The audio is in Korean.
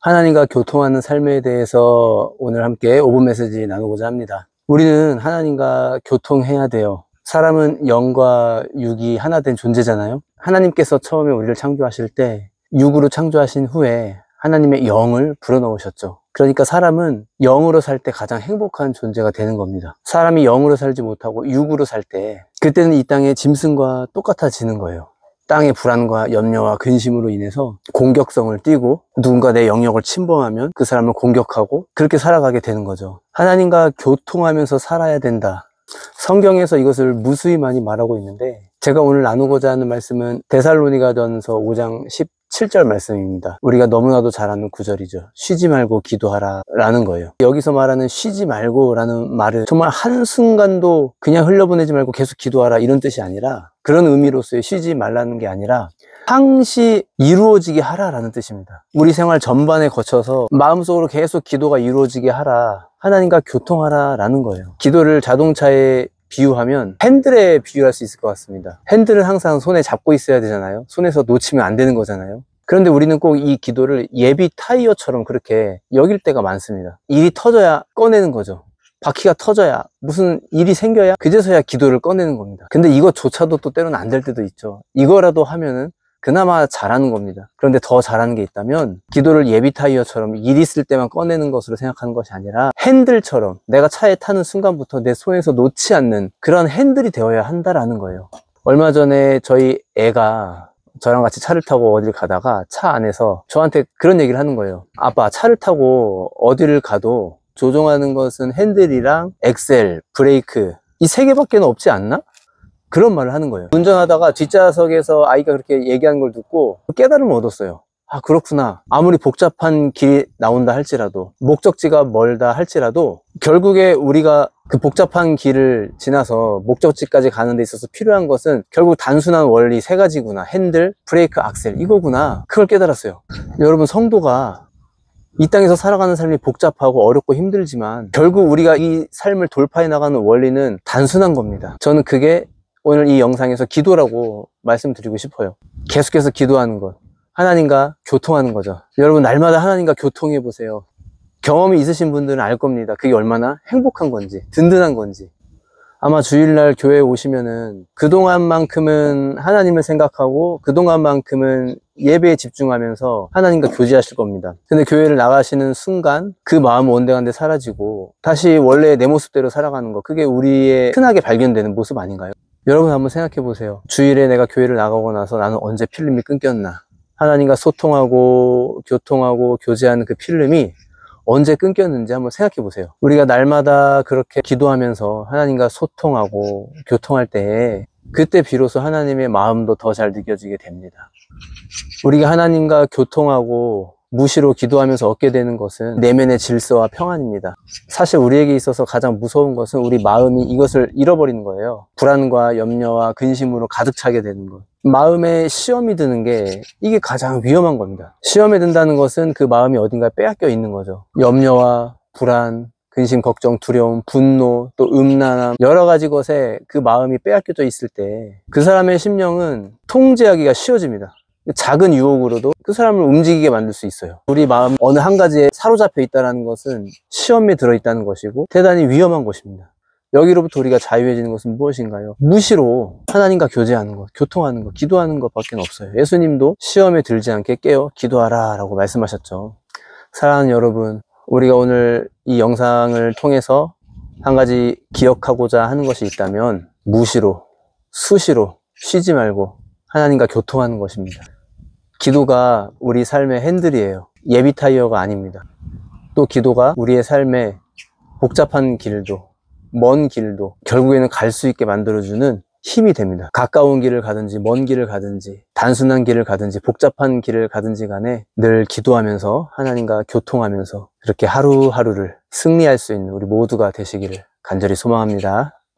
하나님과 교통하는 삶에 대해서 오늘 함께 5분 메시지 나누고자 합니다. 우리는 하나님과 교통해야 돼요. 사람은 영과 육이 하나 된 존재잖아요. 하나님께서 처음에 우리를 창조하실 때 육으로 창조하신 후에 하나님의 영을 불어넣으셨죠. 그러니까 사람은 영으로 살 때 가장 행복한 존재가 되는 겁니다. 사람이 영으로 살지 못하고 육으로 살 때 그때는 이 땅의 짐승과 똑같아지는 거예요. 땅의 불안과 염려와 근심으로 인해서 공격성을 띠고 누군가 내 영역을 침범하면 그 사람을 공격하고 그렇게 살아가게 되는 거죠. 하나님과 교통하면서 살아야 된다. 성경에서 이것을 무수히 많이 말하고 있는데 제가 오늘 나누고자 하는 말씀은 데살로니가전서 5장 17절 말씀입니다. 우리가 너무나도 잘 아는 구절이죠. 쉬지 말고 기도하라 라는 거예요. 여기서 말하는 쉬지 말고 라는 말은 정말 한순간도 그냥 흘려보내지 말고 계속 기도하라 이런 뜻이 아니라, 그런 의미로서의 쉬지 말라는 게 아니라 항시 이루어지게 하라라는 뜻입니다. 우리 생활 전반에 거쳐서 마음속으로 계속 기도가 이루어지게 하라, 하나님과 교통하라 라는 거예요. 기도를 자동차에 비유하면 핸들에 비유할 수 있을 것 같습니다. 핸들을 항상 손에 잡고 있어야 되잖아요. 손에서 놓치면 안 되는 거잖아요. 그런데 우리는 꼭 이 기도를 예비 타이어처럼 그렇게 여길 때가 많습니다. 일이 터져야 꺼내는 거죠. 바퀴가 터져야, 무슨 일이 생겨야 그제서야 기도를 꺼내는 겁니다. 근데 이것조차도 또 때로는 안 될 때도 있죠. 이거라도 하면은 그나마 잘하는 겁니다. 그런데 더 잘하는 게 있다면 기도를 예비 타이어처럼 일 있을 때만 꺼내는 것으로 생각하는 것이 아니라 핸들처럼 내가 차에 타는 순간부터 내 손에서 놓지 않는 그런 핸들이 되어야 한다라는 거예요. 얼마 전에 저희 애가 저랑 같이 차를 타고 어딜 가다가 차 안에서 저한테 그런 얘기를 하는 거예요. 아빠, 차를 타고 어디를 가도 조종하는 것은 핸들이랑 엑셀, 브레이크 이 세 개밖에 없지 않나? 그런 말을 하는 거예요. 운전하다가 뒷좌석에서 아이가 그렇게 얘기하는 걸 듣고 깨달음을 얻었어요. 아, 그렇구나. 아무리 복잡한 길이 나온다 할지라도, 목적지가 멀다 할지라도 결국에 우리가 그 복잡한 길을 지나서 목적지까지 가는 데 있어서 필요한 것은 결국 단순한 원리 세 가지구나. 핸들, 브레이크, 악셀 이거구나. 그걸 깨달았어요. 여러분, 성도가 이 땅에서 살아가는 삶이 복잡하고 어렵고 힘들지만 결국 우리가 이 삶을 돌파해 나가는 원리는 단순한 겁니다. 저는 그게 오늘 이 영상에서 기도라고 말씀드리고 싶어요. 계속해서 기도하는 것, 하나님과 교통하는 거죠. 여러분, 날마다 하나님과 교통해 보세요. 경험이 있으신 분들은 알 겁니다. 그게 얼마나 행복한 건지, 든든한 건지. 아마 주일날 교회에 오시면은 그동안만큼은 하나님을 생각하고 그동안만큼은 예배에 집중하면서 하나님과 교제하실 겁니다. 근데 교회를 나가시는 순간 그 마음 온데간데 사라지고 다시 원래 내 모습대로 살아가는 거, 그게 우리의 흔하게 발견되는 모습 아닌가요? 여러분, 한번 생각해 보세요. 주일에 내가 교회를 나가고 나서 나는 언제 필름이 끊겼나? 하나님과 소통하고 교통하고 교제하는 그 필름이 언제 끊겼는지 한번 생각해 보세요. 우리가 날마다 그렇게 기도하면서 하나님과 소통하고 교통할 때 그때 비로소 하나님의 마음도 더 잘 느껴지게 됩니다. 우리가 하나님과 교통하고 무시로 기도하면서 얻게 되는 것은 내면의 질서와 평안입니다. 사실 우리에게 있어서 가장 무서운 것은 우리 마음이 이것을 잃어버리는 거예요. 불안과 염려와 근심으로 가득 차게 되는 것. 마음에 시험이 드는 게 이게 가장 위험한 겁니다. 시험에 든다는 것은 그 마음이 어딘가에 빼앗겨 있는 거죠. 염려와 불안, 근심, 걱정, 두려움, 분노, 또 음란함, 여러 가지 것에 그 마음이 빼앗겨져 있을 때 그 사람의 심령은 통제하기가 쉬워집니다. 작은 유혹으로도 그 사람을 움직이게 만들 수 있어요. 우리 마음 어느 한 가지에 사로잡혀 있다는 것은 시험에 들어있다는 것이고 대단히 위험한 것입니다. 여기로부터 우리가 자유해지는 것은 무엇인가요? 무시로 하나님과 교제하는 것, 교통하는 것, 기도하는 것밖에 없어요. 예수님도 시험에 들지 않게 깨어 기도하라 라고 말씀하셨죠. 사랑하는 여러분, 우리가 오늘 이 영상을 통해서 한 가지 기억하고자 하는 것이 있다면 무시로, 수시로, 쉬지 말고 하나님과 교통하는 것입니다. 기도가 우리 삶의 핸들이에요. 예비 타이어가 아닙니다. 또 기도가 우리의 삶의 복잡한 길도, 먼 길도 결국에는 갈 수 있게 만들어주는 힘이 됩니다. 가까운 길을 가든지 먼 길을 가든지 단순한 길을 가든지 복잡한 길을 가든지 간에 늘 기도하면서 하나님과 교통하면서 그렇게 하루하루를 승리할 수 있는 우리 모두가 되시기를 간절히 소망합니다.